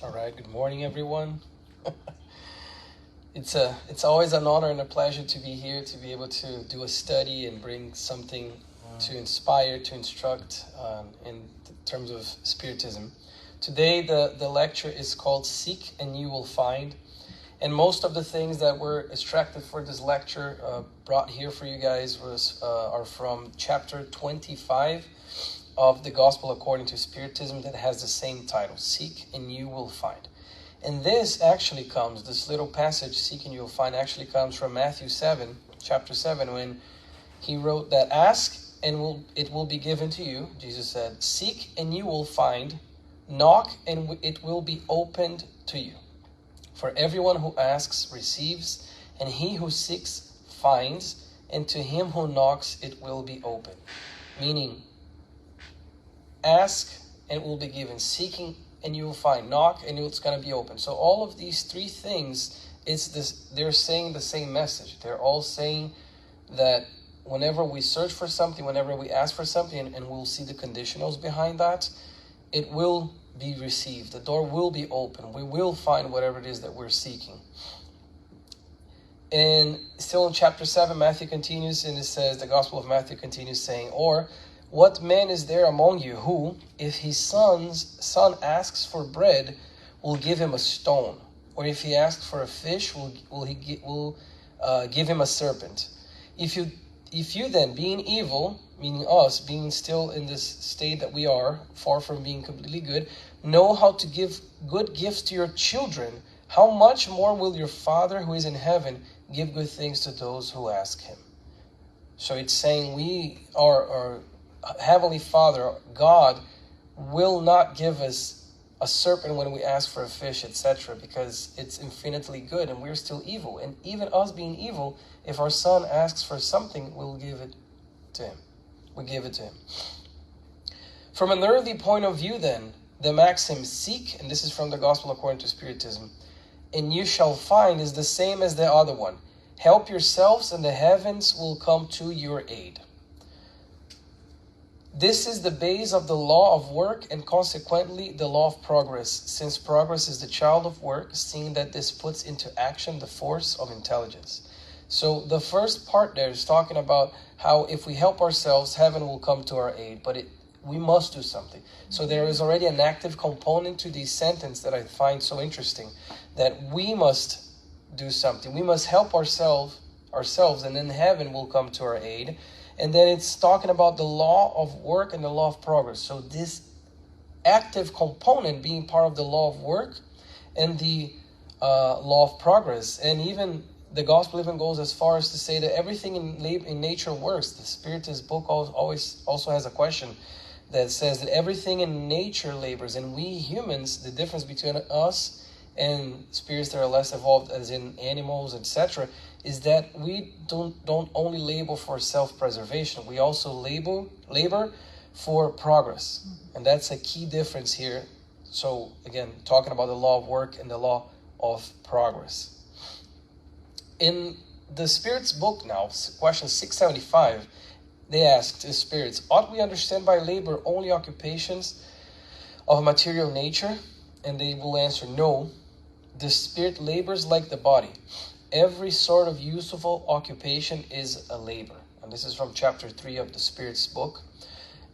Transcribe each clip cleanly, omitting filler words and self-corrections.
All right, good morning, everyone. It's always an honor and a pleasure to be here, to be able to do a study and bring something to inspire, to instruct in terms of Spiritism. Today, the lecture is called Seek and You Will Find. And most of the things that were extracted for this lecture, brought here for you guys, are from chapter 25 of the Gospel According to Spiritism, that has the same title, Seek and You Will Find. And this little passage, Seek and You Will Find, actually comes from Matthew 7, chapter 7, when he wrote that, Ask and it will be given to you. Jesus said, Seek and you will find, knock and it will be opened to you. For everyone who asks receives, and he who seeks finds, and to him who knocks it will be open. Meaning, ask and it will be given, seeking and you will find, knock and it's going to be open. So all of these three things, they're saying the same message. They're all saying that whenever we search for something, whenever we ask for something, and we'll see the conditionals behind that, it will be received. The door will be open. We will find whatever it is that we're seeking. And still in chapter 7, Matthew continues, and it says, the Gospel of Matthew continues saying, Or what man is there among you who, if his son asks for bread, will give him a stone? Or if he asks for a fish, will give him a serpent? If you then, being evil, meaning us, being still in this state that we are, far from being completely good, know how to give good gifts to your children, how much more will your Father who is in heaven give good things to those who ask him? So it's saying our Heavenly Father, God, will not give us a serpent when we ask for a fish, etc., because it's infinitely good and we're still evil. And even us being evil, if our son asks for something, we'll give it to him. We give it to him. From an early point of view, then, the maxim seek, and this is from the Gospel According to Spiritism, and you shall find, is the same as the other one. Help yourselves and the heavens will come to your aid. This is the base of the law of work and consequently the law of progress, since progress is the child of work, seeing that this puts into action the force of intelligence. So the first part there is talking about how if we help ourselves, heaven will come to our aid, but we must do something. So there is already an active component to this sentence that I find so interesting, that we must do something. We must help ourselves, and then heaven will come to our aid. And then it's talking about the law of work and the law of progress. So this active component being part of the law of work and the law of progress. And even the gospel even goes as far as to say that everything in nature works. The Spiritist book also has a question that says that everything in nature labors. And we humans, the difference between us and spirits that are less evolved, as in animals, etc., is that we don't only labor for self-preservation. We also labor for progress. And that's a key difference here. So again, talking about the law of work and the law of progress. In the Spirit's book now, question 675, they asked the spirits, ought we understand by labor only occupations of material nature? And they will answer, no. The spirit labors like the body. Every sort of useful occupation is a labor. And this is from chapter 3 of the Spirit's book.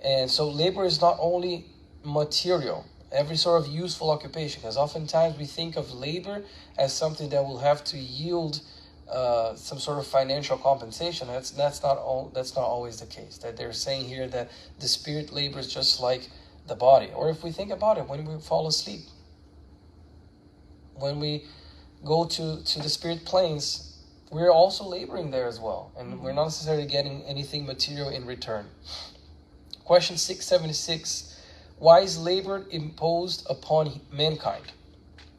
And so labor is not only material, every sort of useful occupation, because oftentimes we think of labor as something that will have to yield some sort of financial compensation. That's not always the case. That they're saying here that the spirit labors just like the body. Or if we think about it, when we fall asleep, when we go to the spirit planes, we're also laboring there as well. And we're not necessarily getting anything material in return. Question 676, why is labor imposed upon mankind?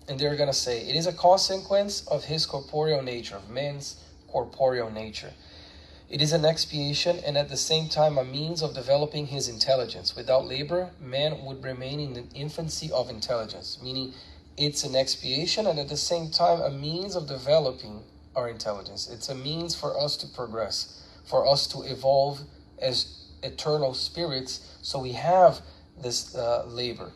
And they're going to say, it is a consequence of his corporeal nature, of man's corporeal nature. It is an expiation and at the same time a means of developing his intelligence. Without labor, man would remain in the infancy of intelligence, meaning it's an expiation and at the same time a means of developing our intelligence. It's a means for us to progress, for us to evolve as eternal spirits. So we have this labor.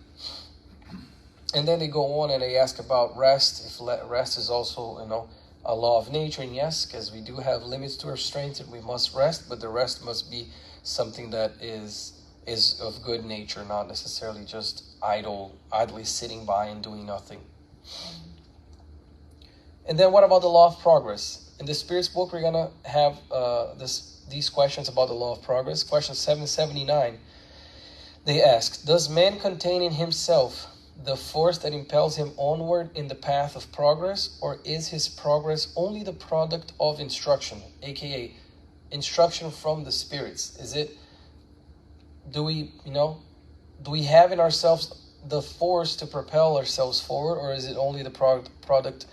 And then they go on and they ask about rest, if rest is also, a law of nature. And yes, because we do have limits to our strength and we must rest, but the rest must be something that is of good nature, not necessarily just idly sitting by and doing nothing. And then what about the law of progress? In the Spirit's book, we're going to have these questions about the law of progress. Question 779, they ask, does man contain in himself the force that impels him onward in the path of progress, or is his progress only the product of instruction, aka instruction from the spirits? Do we have in ourselves the force to propel ourselves forward, or is it only the product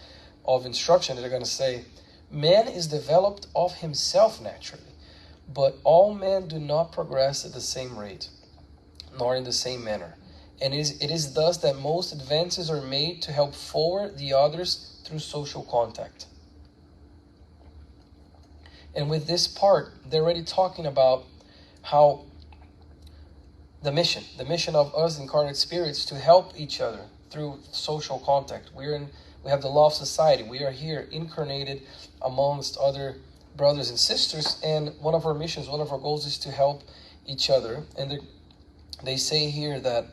of instruction? They're going to say, man is developed of himself naturally, but all men do not progress at the same rate, nor in the same manner. And it is thus that most advances are made to help forward the others through social contact. And with this part, they're already talking about how the mission of us incarnate spirits to help each other through social contact. We have the law of society. We are here incarnated amongst other brothers and sisters, and one of our missions, one of our goals is to help each other. And they say here that,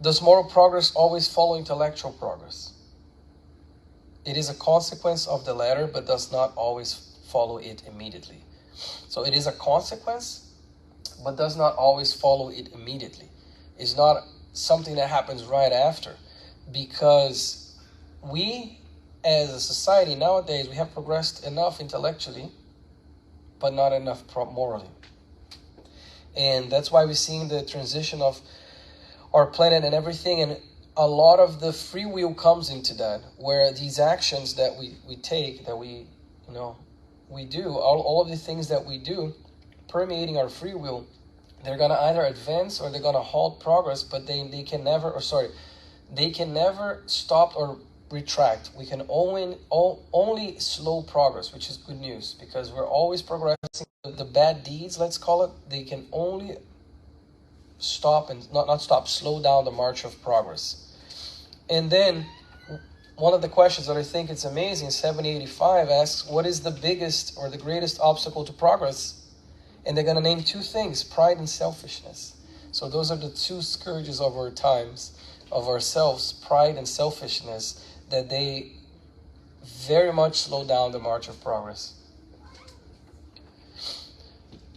does moral progress always follow intellectual progress? It is a consequence of the latter, but does not always follow it immediately. So it is a consequence, but does not always follow it immediately. It's not something that happens right after, because we as a society nowadays, we have progressed enough intellectually, but not enough morally. And that's why we're seeing the transition of our planet and everything, and a lot of the free will comes into that, where these actions that we take, that we do, all of the things that we do, permeating our free will, they're going to either advance or they're going to halt progress, but they can never stop or retract. We can only slow progress, which is good news, because we're always progressing. The bad deeds, let's call it, they can only stop and slow down the march of progress. And then one of the questions that I think it's amazing, 785 asks, what is the biggest or the greatest obstacle to progress? And they're going to name two things, pride and selfishness. So those are the two scourges of our times, of ourselves, pride and selfishness, that they very much slow down the march of progress.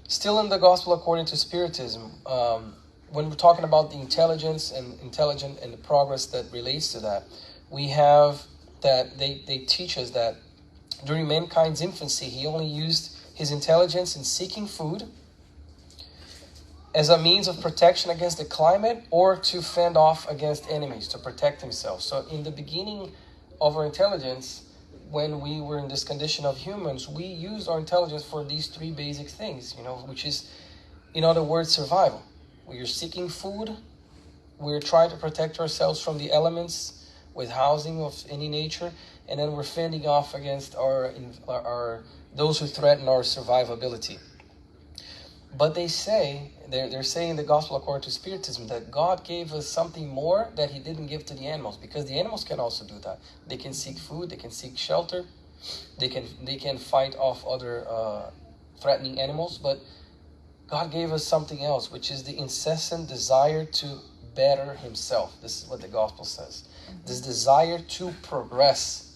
Still in the Gospel according to Spiritism, when we're talking about the intelligent and the progress that relates to that, we have that they teach us that during mankind's infancy, he only used his intelligence in seeking food as a means of protection against the climate, or to fend off against enemies, to protect himself. So in the beginning of our intelligence, when we were in this condition of humans, we used our intelligence for these three basic things, which is, in other words, survival. We are seeking food, we're trying to protect ourselves from the elements with housing of any nature, and then we're fending off against our those who threaten our survivability. But they're saying in the Gospel according to Spiritism that God gave us something more that he didn't give to the animals, because the animals can also do that. They can seek food, they can seek shelter, they can fight off other threatening animals, but God gave us something else, which is the incessant desire to better himself. This is what the Gospel says. This desire to progress.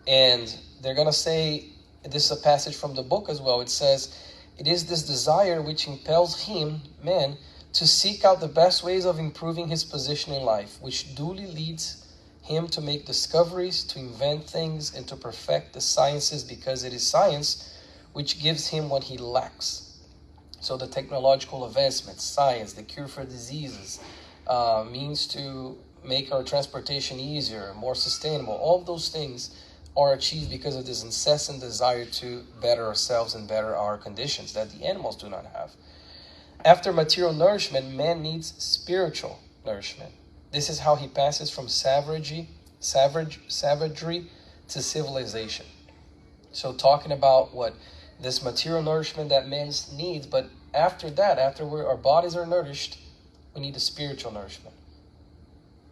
And they're going to say, this is a passage from the book as well, it says, it is this desire which impels him, man, to seek out the best ways of improving his position in life, which duly leads him to make discoveries, to invent things, and to perfect the sciences, because it is science which gives him what he lacks. So the technological advancements, science, the cure for diseases, means to make our transportation easier, more sustainable. All of those things are achieved because of this incessant desire to better ourselves and better our conditions that the animals do not have. After material nourishment, man needs spiritual nourishment. This is how he passes from savagery to civilization. So talking about what this material nourishment that man needs, but after that, after our bodies are nourished, we need the spiritual nourishment.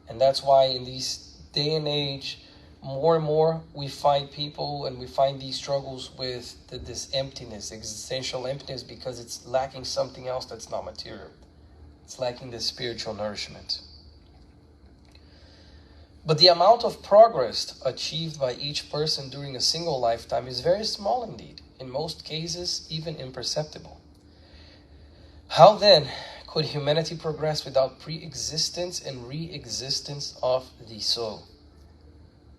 And that's why in this day and age, more and more we find people and we find these struggles with this emptiness, existential emptiness, because it's lacking something else that's not material. It's lacking the spiritual nourishment. But the amount of progress achieved by each person during a single lifetime is very small indeed, in most cases even imperceptible. How then could humanity progress without pre-existence and re-existence of the soul?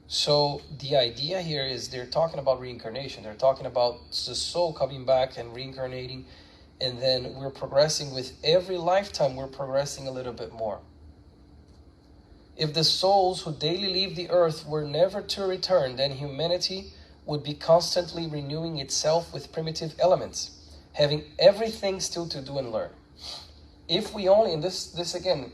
So the idea here is they're talking about reincarnation. They're talking about the soul coming back and reincarnating, and then we're progressing with every lifetime. We're progressing a little bit more. If the souls who daily leave the earth were never to return, then humanity would be constantly renewing itself with primitive elements, having everything still to do and learn. If we only, and this again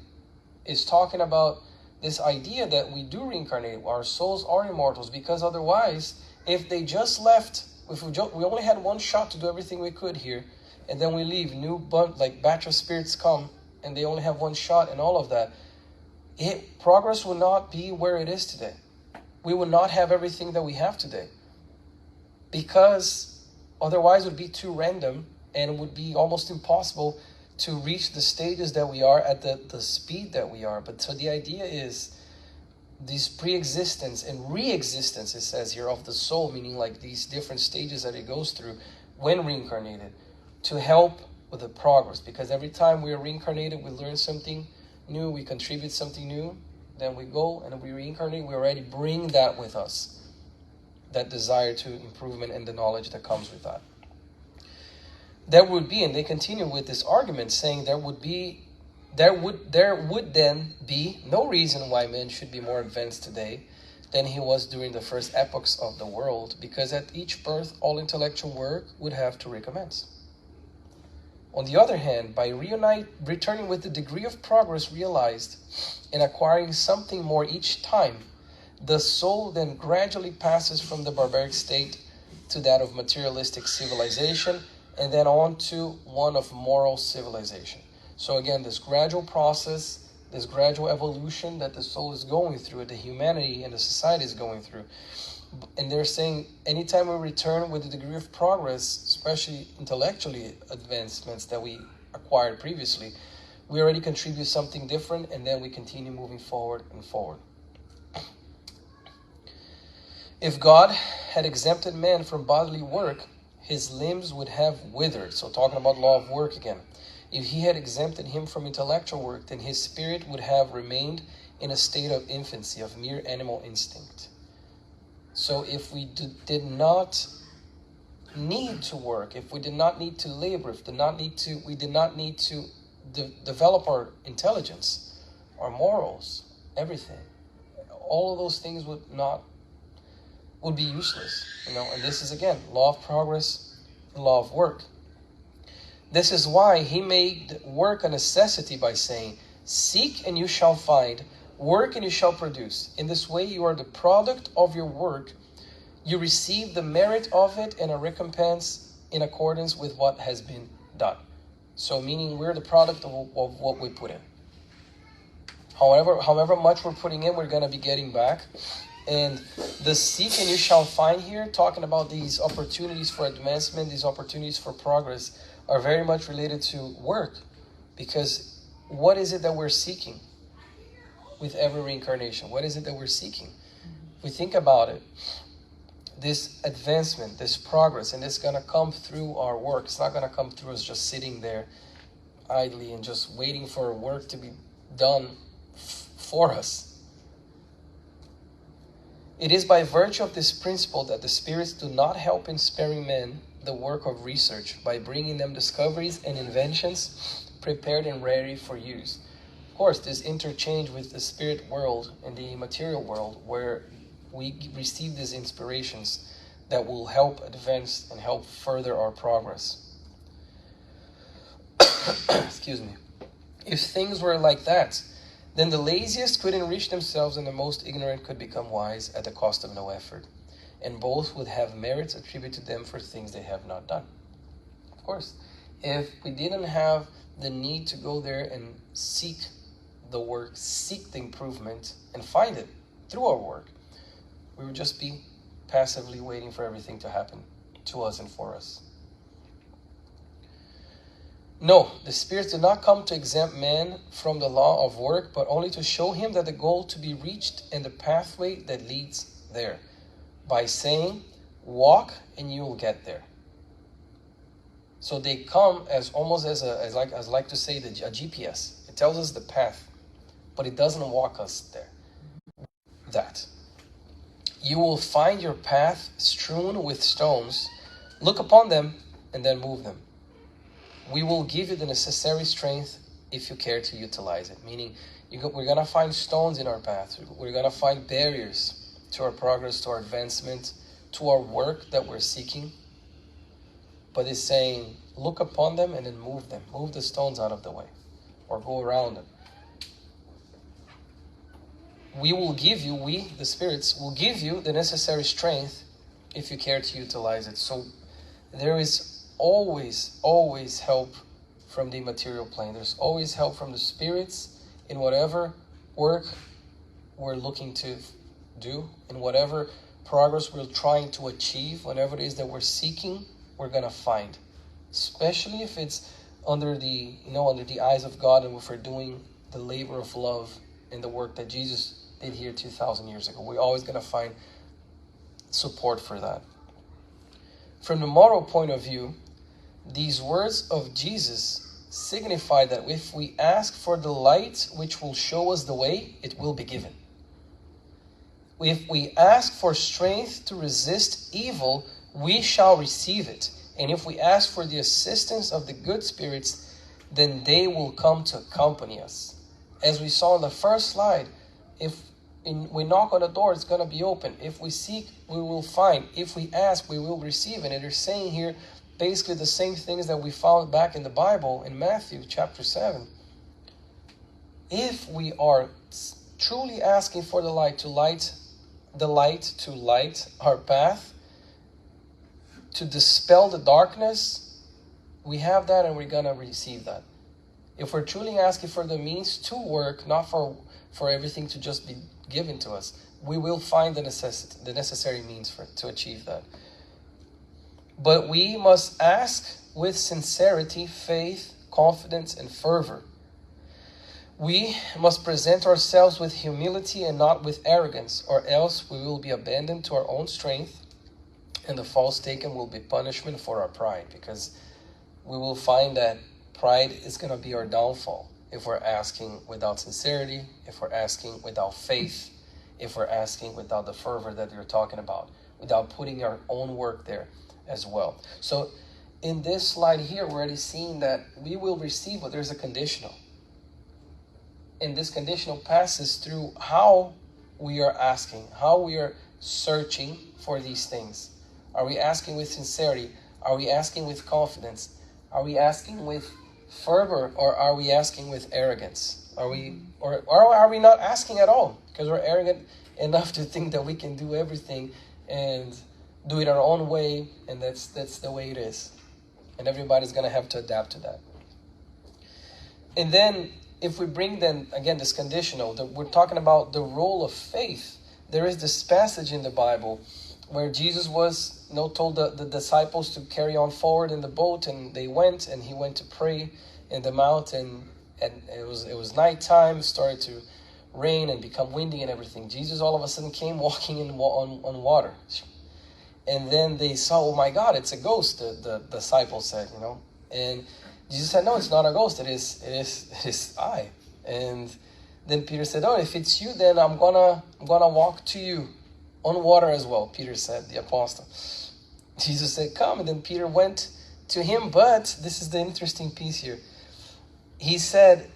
is talking about this idea that we do reincarnate, our souls are immortals, because otherwise, if they just left, if we only had one shot to do everything we could here, and then we leave, batch of spirits come, and they only have one shot and all of that, progress will not be where it is today. We will not have everything that we have today, because otherwise it would be too random and it would be almost impossible to reach the stages that we are at the speed that we are. But so the idea is this pre-existence and re-existence, it says here, of the soul, meaning like these different stages that it goes through when reincarnated, to help with the progress. Because every time we are reincarnated, we learn something new, we contribute something new, then we go and we reincarnate, we already bring that with us, that desire to improvement and the knowledge that comes with that. There would be, and they continue with this argument, saying there would then be no reason why man should be more advanced today than he was during the first epochs of the world, because at each birth all intellectual work would have to recommence. On the other hand, by returning with the degree of progress realized and acquiring something more each time, the soul then gradually passes from the barbaric state to that of materialistic civilization, and then on to one of moral civilization. So again, this gradual process, this gradual evolution that the soul is going through, the humanity and the society is going through. And they're saying anytime we return with a degree of progress, especially intellectually advancements that we acquired previously, we already contribute something different, and then we continue moving forward and forward. If God had exempted man from bodily work, his limbs would have withered. So talking about law of work again. If he had exempted him from intellectual work, then his spirit would have remained in a state of infancy, of mere animal instinct. So if we did not need to work, if we did not need to labor, if we did not need to develop our intelligence, our morals, everything, all of those things would be useless, and this is again law of progress, law of work. This is why he made work a necessity by saying, seek and you shall find, work and you shall produce. In this way you are the product of your work. You receive the merit of it and a recompense in accordance with what has been done. So meaning we're the product of what we put in. However much we're putting in, we're going to be getting back. And the seek and you shall find here, talking about these opportunities for advancement, these opportunities for progress, are very much related to work. Because what is it that we're seeking with every reincarnation? What is it that we're seeking? If we think about it, this advancement, this progress, and it's going to come through our work. It's not going to come through us just sitting there idly and just waiting for work to be done for us. It is by virtue of this principle that the spirits do not help in sparing men the work of research by bringing them discoveries and inventions prepared and ready for use. Of course, this interchange with the spirit world and the material world, where we receive these inspirations that will help advance and help further our progress. Excuse me. If things were like that, then the laziest could enrich themselves and the most ignorant could become wise at the cost of no effort. And both would have merits attributed to them for things they have not done. Of course, if we didn't have the need to go there and seek the work, seek the improvement, and find it through our work. We would just be passively waiting for everything to happen to us and for us. No, the Spirit did not come to exempt man from the law of work, but only to show him that the goal to be reached and the pathway that leads there, by saying, walk and you will get there. So they come as almost as I like to say, a GPS. It tells us the path, but it doesn't walk us there. That you will find your path strewn with stones. Look upon them and then move them. We will give you the necessary strength if you care to utilize it. Meaning, we're going to find stones in our path. We're going to find barriers to our progress, to our advancement, to our work that we're seeking. But it's saying, look upon them and then move them. Move the stones out of the way or go around them. We, the spirits, will give you the necessary strength if you care to utilize it. So there is always help from the material plane. There's always help from the spirits in whatever work we're looking to do, in whatever progress we're trying to achieve, whatever it is that we're seeking, we're going to find. Especially if it's under the eyes of God, and if we're doing the labor of love in the work that Jesus did here 2,000 years ago. We're always going to find support for that. From the moral point of view, these words of Jesus signify that if we ask for the light which will show us the way, it will be given. If we ask for strength to resist evil, we shall receive it. And if we ask for the assistance of the good spirits, then they will come to accompany us. As we saw in the first slide, if we knock on the door, it's going to be open. If we seek, we will find. If we ask, we will receive. And they're saying here basically the same things that we found back in the Bible in Matthew chapter 7. If we are truly asking for the light to light our path, to dispel the darkness, we have that and we're going to receive that. If we're truly asking for the means to work, not for everything to just be given to us, we will find the necessary means to achieve that. But we must ask with sincerity, faith, confidence, and fervor. We must present ourselves with humility and not with arrogance, or else we will be abandoned to our own strength, and the false taken will be punishment for our pride, because we will find that pride is going to be our downfall if we're asking without sincerity, if we're asking without faith, if we're asking without the fervor that you're talking about, without putting our own work there as well. So in this slide here, we're already seeing that we will receive, but there's a conditional. And this conditional passes through how we are asking, how we are searching for these things. Are we asking with sincerity? Are we asking with confidence? Are we asking with fervor, or are we asking with arrogance? Are we not asking at all because we're arrogant enough to think that we can do everything and do it our own way, and that's the way it is, and everybody's going to have to adapt to that. And then if we bring then again this conditional, we're talking about the role of faith. There is this passage in the Bible where Jesus was told the disciples to carry on forward in the boat, and they went, and he went to pray in the mountain, and it was nighttime, started to rain and become windy and everything. Jesus all of a sudden came walking on water. And then they saw, oh my God, it's a ghost, the disciples said, And Jesus said, no, it's not a ghost, it is I. And then Peter said, oh, if it's you, then I'm gonna walk to you on water as well, Peter said, the apostle. Jesus said, come, and then Peter went to him, but this is the interesting piece here. He said,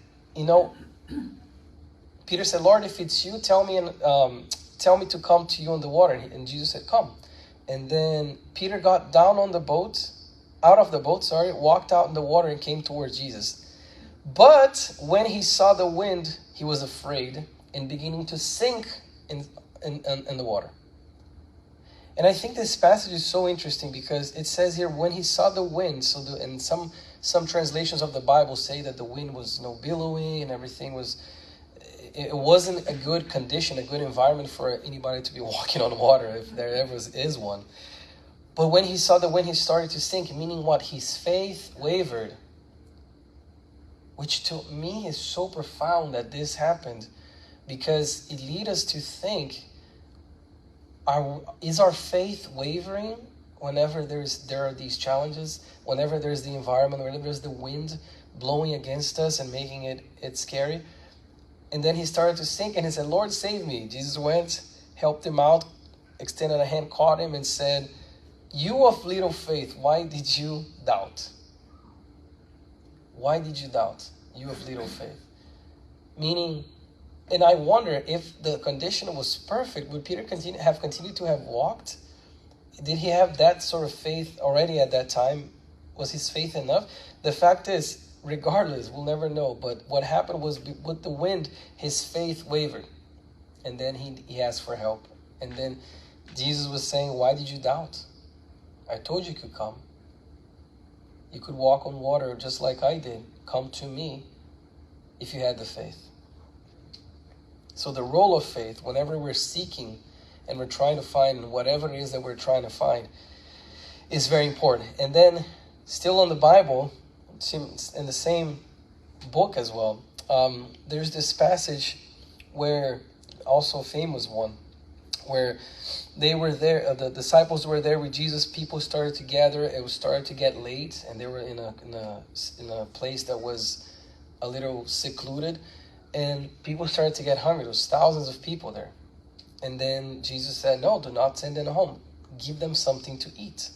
Peter said, Lord, if it's you, tell me to come to you on the water. And Jesus said, come. And then Peter got down out of the boat, walked out in the water and came towards Jesus. But when he saw the wind, he was afraid and beginning to sink in the water. And I think this passage is so interesting because it says here, when he saw the wind, and some translations of the Bible say that the wind was billowing and everything was it wasn't a good condition, a good environment for anybody to be walking on water, if there ever is one. But when he saw the wind, he started to sink, meaning what? His faith wavered, which to me is so profound that this happened, because it leads us to think, is our faith wavering whenever there are these challenges, whenever there's the environment, whenever there's the wind blowing against us and making it scary? And then he started to sink, and he said, Lord, save me. Jesus went, helped him out, extended a hand, caught him, and said, you of little faith, why did you doubt? Why did you doubt? You of little faith. Meaning, and I wonder if the condition was perfect, would Peter have continued to have walked? Did he have that sort of faith already at that time? Was his faith enough? The fact is, regardless, we'll never know. But what happened was, with the wind, his faith wavered. And then he asked for help. And then Jesus was saying, why did you doubt? I told you could come. You could walk on water just like I did. Come to me if you had the faith. So the role of faith, whenever we're seeking and we're trying to find whatever it is that we're trying to find, is very important. And then, still on the Bible, in the same book as well, there's this passage where, also a famous one, where they were there, the disciples were there with Jesus. People started to gather. It started to get late, and they were in a place that was a little secluded, and people started to get hungry. There was thousands of people there, and then Jesus said, "No, do not send them home. Give them something to eat."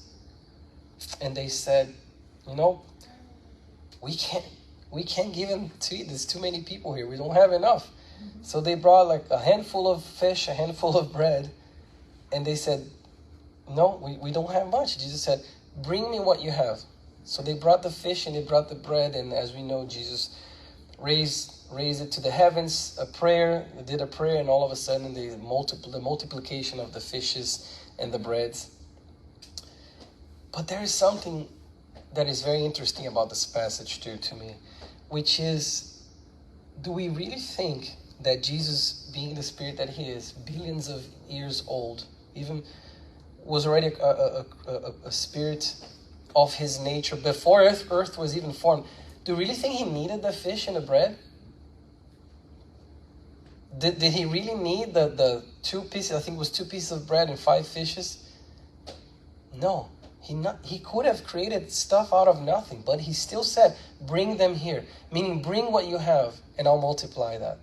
And they said, we can't give them to eat. There's too many people here. We don't have enough. So they brought like a handful of fish, a handful of bread, and they said, no, we don't have much. Jesus said, bring me what you have. So they brought the fish and they brought the bread, and as we know, Jesus raised it to the heavens, did a prayer, and all of a sudden the multiplication of the fishes and the breads. But there is something that is very interesting about this passage too, to me, which is, do we really think that Jesus, being the spirit that he is, billions of years old, even was already a spirit of his nature before earth was even formed? Do you really think he needed the fish and the bread? Did he really need the 2 pieces? I think it was 2 pieces of bread and 5 fishes. No. He could have created stuff out of nothing, but he still said, bring them here. Meaning, bring what you have and I'll multiply that.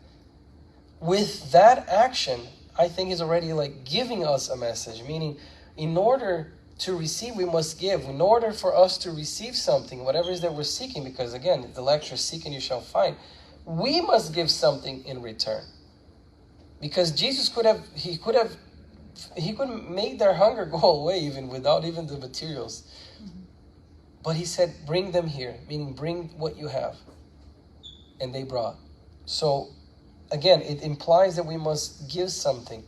With that action, I think he's already like giving us a message. Meaning, in order to receive, we must give. In order for us to receive something, whatever it is that we're seeking, because again, the lecture, seek and you shall find, we must give something in return. Because Jesus could make their hunger go away even without even the materials. Mm-hmm. But he said, bring them here, meaning bring what you have. And they brought. So, again, it implies that we must give something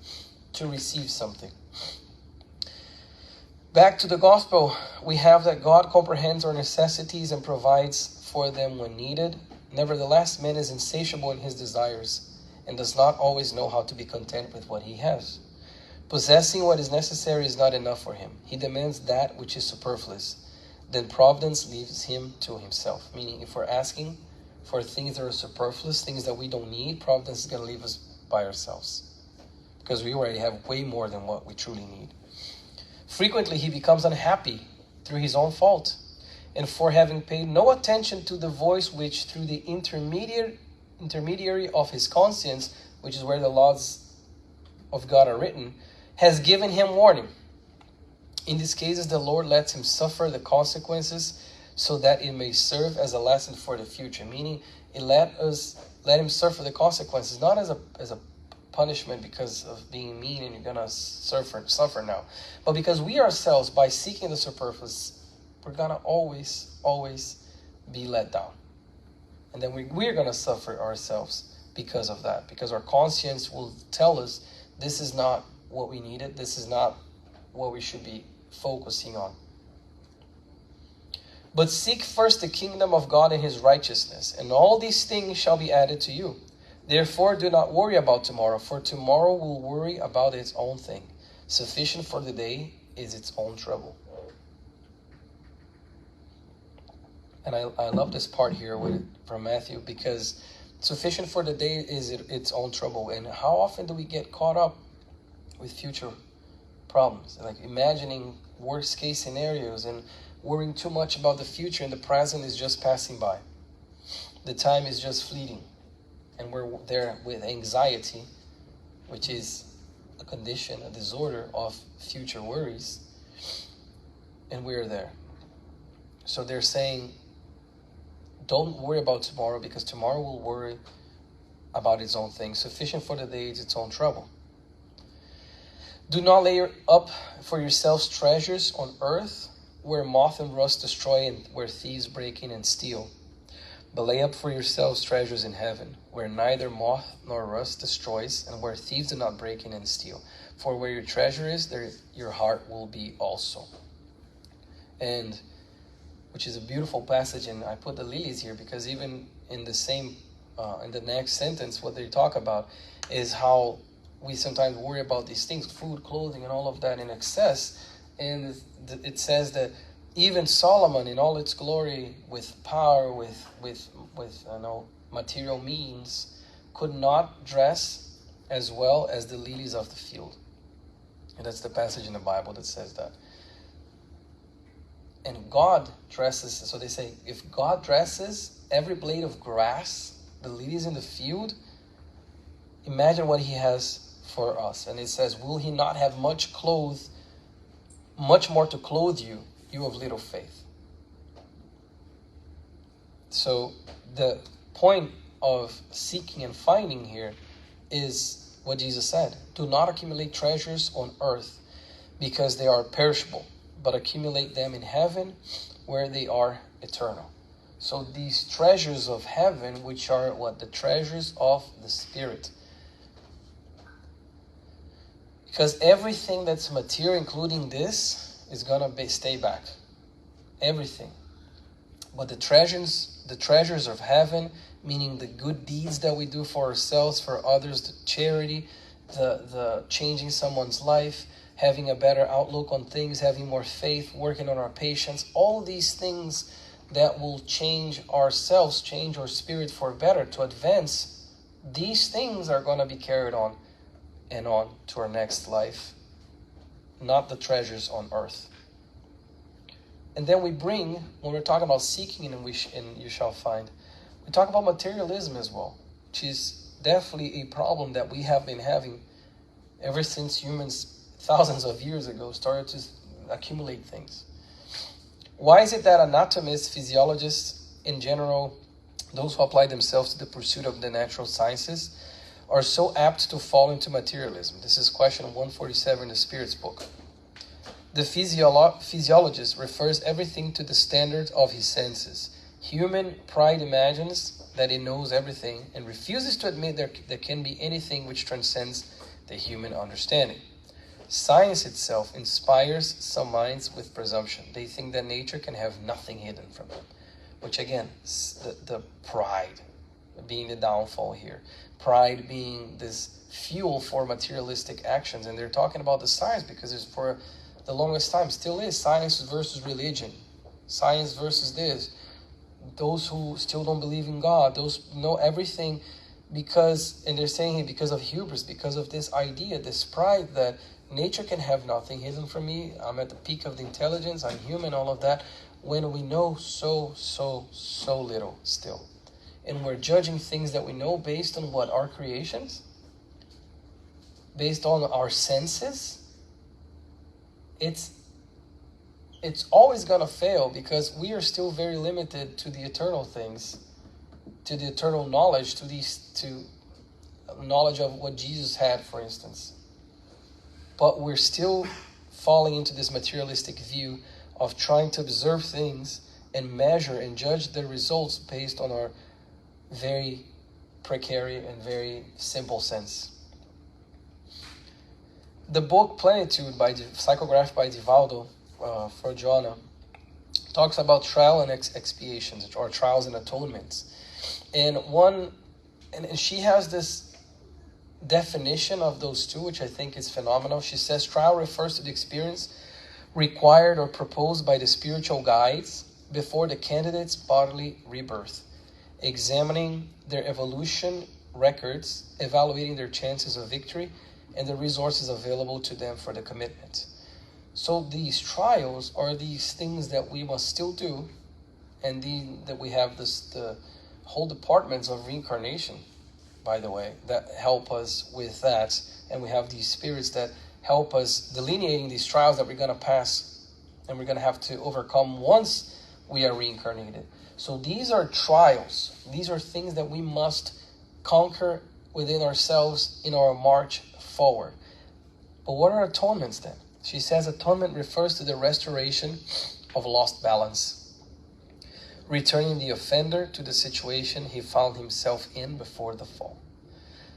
to receive something. Back to the gospel, we have that God comprehends our necessities and provides for them when needed. Nevertheless, man is insatiable in his desires and does not always know how to be content with what he has. Possessing what is necessary is not enough for him. He demands that which is superfluous. Then providence leaves him to himself. Meaning, if we're asking for things that are superfluous, things that we don't need, providence is going to leave us by ourselves. Because we already have way more than what we truly need. Frequently, he becomes unhappy through his own fault, and for having paid no attention to the voice which, through the intermediary of his conscience, which is where the laws of God are written, has given him warning. In these cases, the Lord lets him suffer the consequences so that it may serve as a lesson for the future. Meaning, it let him suffer the consequences, not as a punishment because of being mean and you're gonna suffer now, but because we ourselves, by seeking the superfluous, we're gonna always be let down, and then we're gonna suffer ourselves because of that. Because our conscience will tell us this is not what we needed. This is not what we should be focusing on. But seek first the kingdom of God and his righteousness, and all these things shall be added to you. Therefore, do not worry about tomorrow, for tomorrow will worry about its own thing. Sufficient for the day is its own trouble. And I love this part here from Matthew, because sufficient for the day is its own trouble. And how often do we get caught up with future problems? Like imagining worst case scenarios and worrying too much about the future, and the present is just passing by. The time is just fleeting. And we're there with anxiety, which is a condition, a disorder of future worries. And we're there. So they're saying, don't worry about tomorrow, because tomorrow will worry about its own thing. Sufficient for the day is its own trouble. Do not lay up for yourselves treasures on earth, where moth and rust destroy and where thieves break in and steal. But lay up for yourselves treasures in heaven, where neither moth nor rust destroys, and where thieves do not break in and steal. For where your treasure is, there your heart will be also. And which is a beautiful passage, and I put the lilies here because even in the same, in the next sentence, what they talk about is how we sometimes worry about these things, food, clothing, and all of that in excess. And it says that even Solomon, in all its glory, with power, with material means, could not dress as well as the lilies of the field. And that's the passage in the Bible that says that. And God dresses, so they say, if God dresses every blade of grass, the lilies in the field, imagine what he has for us. And it says, will he not have much more to clothe you, you of little faith? So the point of seeking and finding here is what Jesus said. Do not accumulate treasures on earth, because they are perishable, but accumulate them in heaven, where they are eternal. So these treasures of heaven, which are what? The treasures of the Spirit. Because everything that's material, including this, is going to stay back. Everything. But the treasures of heaven, meaning the good deeds that we do for ourselves, for others, the charity, the changing someone's life, having a better outlook on things, having more faith, working on our patience, all these things that will change ourselves, change our spirit for better, to advance, these things are going to be carried on and on to our next life, not the treasures on earth. And then we bring, when we're talking about seeking and you shall find, we talk about materialism as well, which is definitely a problem that we have been having ever since humans thousands of years ago started to accumulate things. Why is it that anatomists, physiologists in general, those who apply themselves to the pursuit of the natural sciences, are so apt to fall into materialism? This is question 147 in the Spirit's book. The physiologist refers everything to the standards of his senses. Human pride imagines that it knows everything and refuses to admit there can be anything which transcends the human understanding. Science itself inspires some minds with presumption. They think that nature can have nothing hidden from them. Which again, the pride being the downfall here. Pride being this fuel for materialistic actions. And they're talking about the science because it's for the longest time still is science versus religion. Science versus this. Those who still don't believe in God, those know everything and they're saying it because of hubris, because of this idea, this pride that nature can have nothing hidden from me. I'm at the peak of the intelligence. I'm human, all of that. When we know so little still. And we're judging things that we know based on what? Our creations? Based on our senses? It's always going to fail because we are still very limited to the eternal things, to the eternal knowledge, to knowledge of what Jesus had, for instance. But we're still falling into this materialistic view of trying to observe things and measure and judge the results based on our very precarious and very simple sense. The book Plenitude, psychographed by Divaldo for Joanna, talks about trial and expiations, or trials and atonements. And one And she has this definition of those two, which I think is phenomenal. She says trial refers to the experience required or proposed by the spiritual guides before the candidate's bodily rebirth, examining their evolution records, evaluating their chances of victory, and the resources available to them for the commitment. So these trials are these things that we must still do, and that we have the whole departments of reincarnation, by the way, that help us with that. And we have these spirits that help us delineating these trials that we're going to pass and we're going to have to overcome once we are reincarnated. So these are trials. These are things that we must conquer within ourselves in our march forward. But what are atonements then? She says atonement refers to the restoration of lost balance, returning the offender to the situation he found himself in before the fall.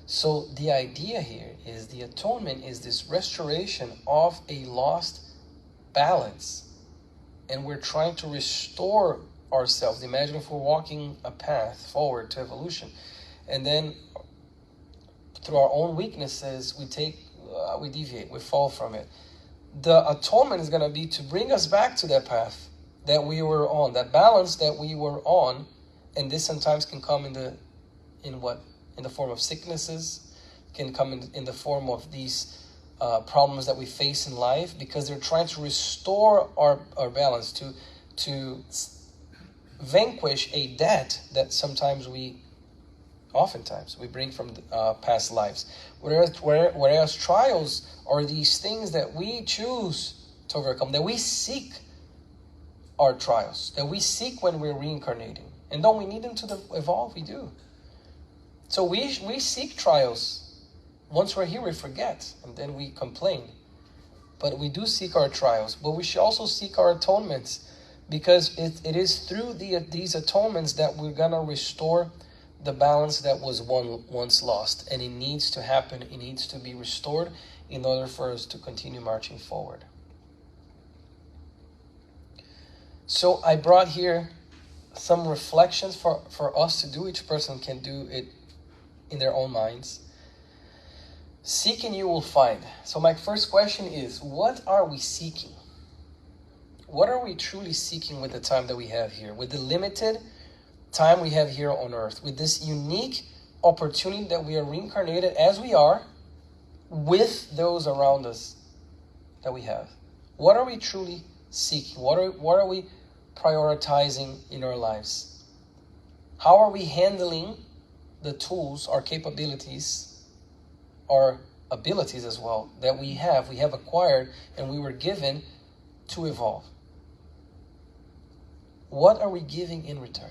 So the idea here is the atonement is this restoration of a lost balance. And we're trying to restore ourselves. Imagine if we're walking a path forward to evolution, and then through our own weaknesses, we deviate, we fall from it. The atonement is going to be to bring us back to that path that we were on, that balance that we were on. And this sometimes can come in the form of sicknesses, can come in the form of these problems that we face in life, because they're trying to restore our balance, to vanquish a debt that oftentimes we bring from past lives. Whereas trials are these things that we choose to overcome, that we seek our trials, that we seek when we're reincarnating. And don't we need them to evolve? We do. So we seek trials. Once we're here, we forget, and then we complain. But we do seek our trials. But we should also seek our atonements, because it is through these atonements that we're going to restore the balance that was once lost. And it needs to happen. It needs to be restored in order for us to continue marching forward. So I brought here some reflections for us to do. Each person can do it in their own minds. Seek and you will find. So my first question is, what are we seeking? What are we truly seeking with the time that we have here? With the limited time we have here on earth, with this unique opportunity that we are reincarnated as we are, with those around us that we have. What are we truly seeking? What are we prioritizing in our lives? How are we handling the tools, our capabilities, our abilities as well, that we have acquired and we were given to evolve? What are we giving in return?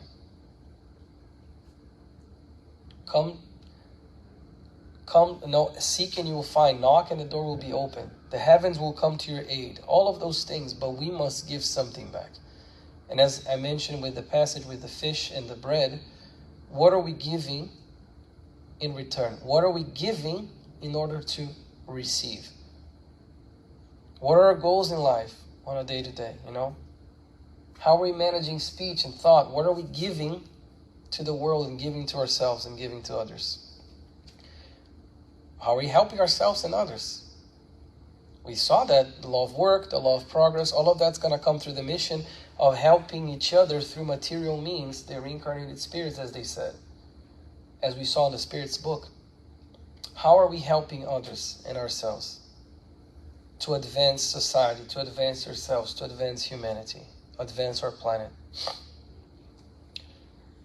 Seek and you will find. Knock and the door will be open. The heavens will come to your aid. All of those things, but we must give something back. And as I mentioned with the passage with the fish and the bread, what are we giving in return? What are we giving in order to receive? What are our goals in life on a day-to-day, How are we managing speech and thought? What are we giving to the world and giving to ourselves and giving to others? How are we helping ourselves and others? We saw that the law of work, the law of progress, all of that's going to come through the mission of helping each other through material means, the reincarnated spirits, as they said, as we saw in the Spirit's book. How are we helping others and ourselves to advance society, to advance ourselves, to advance humanity, advance our planet?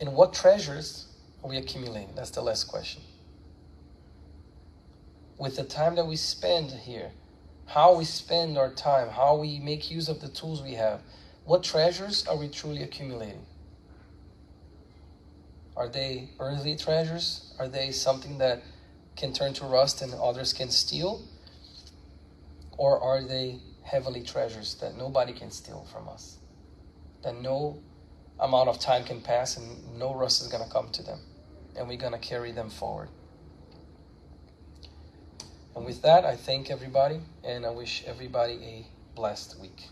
And what treasures are we accumulating? That's the last question. With the time that we spend here, how we spend our time, how we make use of the tools we have, what treasures are we truly accumulating? Are they earthly treasures? Are they something that can turn to rust and others can steal? Or are they heavenly treasures that nobody can steal from us? That no amount of time can pass and no rust is going to come to them. And we're going to carry them forward. And with that, I thank everybody and I wish everybody a blessed week.